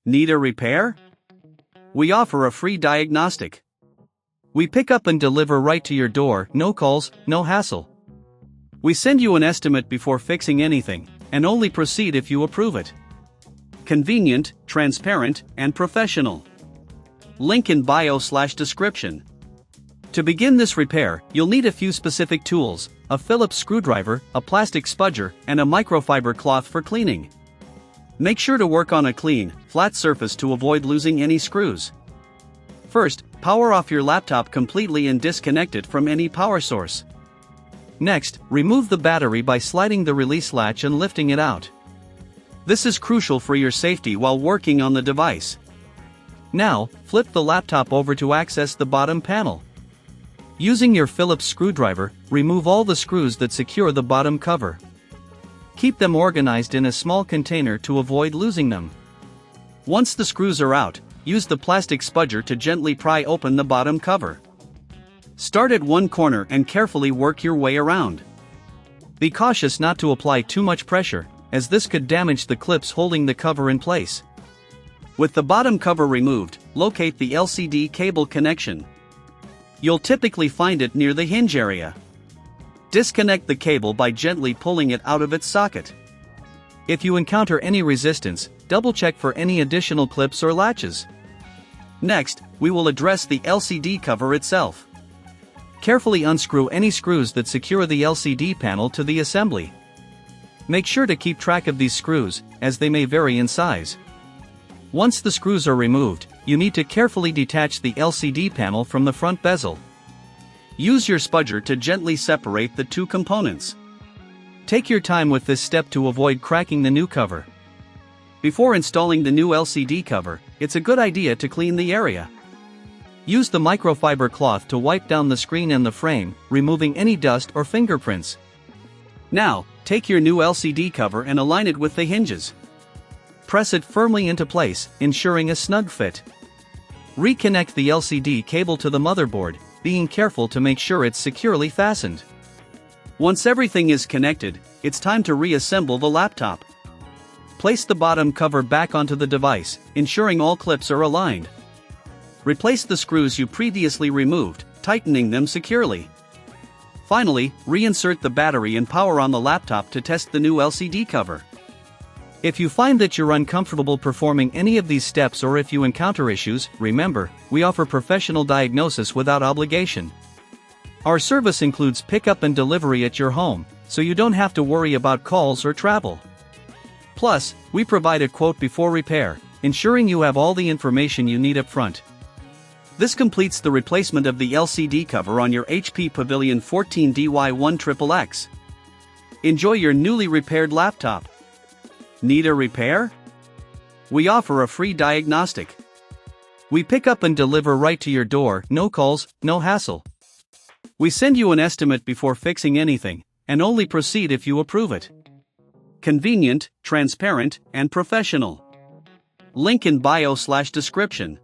Need a repair? We offer a free diagnostic. We pick up and deliver right to your door, no calls, no hassle. We send you an estimate before fixing anything, and only proceed if you approve it. Convenient, transparent, and professional. Link in bio/description. To begin this repair, you'll need a few specific tools: a Phillips screwdriver, a plastic spudger, and a microfiber cloth for cleaning. Make sure to work on a clean, flat surface to avoid losing any screws. First, power off your laptop completely and disconnect it from any power source. Next, remove the battery by sliding the release latch and lifting it out. This is crucial for your safety while working on the device. Now, flip the laptop over to access the bottom panel. Using your Phillips screwdriver, remove all the screws that secure the bottom cover. Keep them organized in a small container to avoid losing them. Once the screws are out, use the plastic spudger to gently pry open the bottom cover. Start at one corner and carefully work your way around. Be cautious not to apply too much pressure, as this could damage the clips holding the cover in place. With the bottom cover removed, locate the LCD cable connection. You'll typically find it near the hinge area. Disconnect the cable by gently pulling it out of its socket. If you encounter any resistance, double-check for any additional clips or latches. Next, we will address the LCD cover itself. Carefully unscrew any screws that secure the LCD panel to the assembly. Make sure to keep track of these screws, as they may vary in size. Once the screws are removed, you need to carefully detach the LCD panel from the front bezel. Use your spudger to gently separate the two components. Take your time with this step to avoid cracking the new cover. Before installing the new LCD cover, it's a good idea to clean the area. Use the microfiber cloth to wipe down the screen and the frame, removing any dust or fingerprints. Now, take your new LCD cover and align it with the hinges. Press it firmly into place, ensuring a snug fit. Reconnect the LCD cable to the motherboard, being careful to make sure it's securely fastened. Once everything is connected, it's time to reassemble the laptop. Place the bottom cover back onto the device, ensuring all clips are aligned. Replace the screws you previously removed, tightening them securely. Finally, reinsert the battery and power on the laptop to test the new LCD cover. If you find that you're uncomfortable performing any of these steps or if you encounter issues, remember, we offer professional diagnosis without obligation. Our service includes pickup and delivery at your home, so you don't have to worry about calls or travel. Plus, we provide a quote before repair, ensuring you have all the information you need up front. This completes the replacement of the LCD cover on your HP Pavilion 14dy1xxx. Enjoy your newly repaired laptop. Need a repair? We offer a free diagnostic. We pick up and deliver right to your door, no calls, no hassle. We send you an estimate before fixing anything, and only proceed if you approve it. Convenient, transparent, and professional. Link in bio/description.